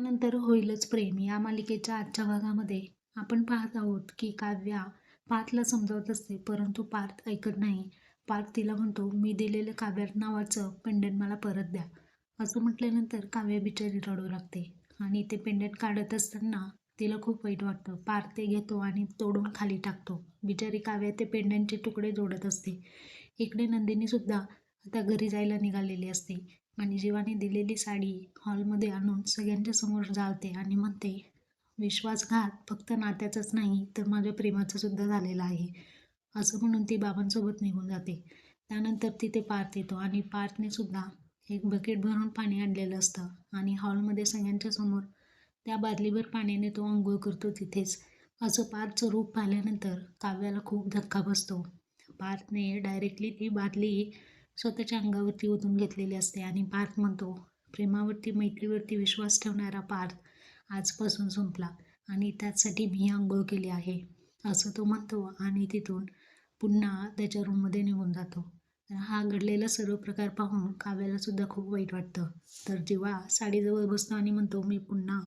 त्यानंतर होईलच प्रेम या मालिकेच्या आजच्या भागामध्ये आपण पाहत आहोत की काव्या पार्थला समजावत असते, परंतु पार्थ ऐकत नाही. पार्थ तिला म्हणतो, मी दिलेलं काव्य नावाचं पेंडंट मला परत द्या. असं म्हटल्यानंतर काव्या बिचारी रडू लागते आणि ते पेंडंट काढत असताना तिला खूप वाईट वाटतं. पार्थ ते घेतो आणि तोडून खाली टाकतो. बिचारी काव्या ते पेंडंटचे तुकडे जोडत असते. इकडे नंदिनी सुद्धा आता घरी जायला निघालेली असते आणि जीवाने दिलेली साडी हॉलमध्ये आणून सगळ्यांच्या समोर जाळते आणि म्हणते, विश्वासघात फक्त नात्याचाच नाही तर माझ्या प्रेमाचा सुद्धा झालेला आहे. असं म्हणून ती बाबांसोबत निघून जाते. त्यानंतर तिथे पार्थ येतो आणि पार्थने सुद्धा एक बकेट भरून पाणी आणलेलं असतं आणि हॉलमध्ये सगळ्यांच्या समोर त्या बादलीभर पाण्याने तो आंघोळ करतो तिथेच. असं पार्थचं रूप पाहिल्यानंतर काव्याला खूप धक्का बसतो. पार्थने डायरेक्टली ती बादली स्वतःच्या अंगावरती ओतून घेतलेली असते आणि पार्थ म्हणतो, प्रेमावरती मैत्रीवरती विश्वास ठेवणारा पार्थ आजपासून संपला आणि त्याचसाठी मी आंघोळ केली आहे, असं तो म्हणतो आणि तिथून पुन्हा त्याच्या रूममध्ये निघून जातो. हा घडलेला सर्व प्रकार पाहून काव्याला सुद्धा खूप वाईट वाटतं. तर जेव्हा साडीजवळ बसतो आणि म्हणतो, मी पुन्हा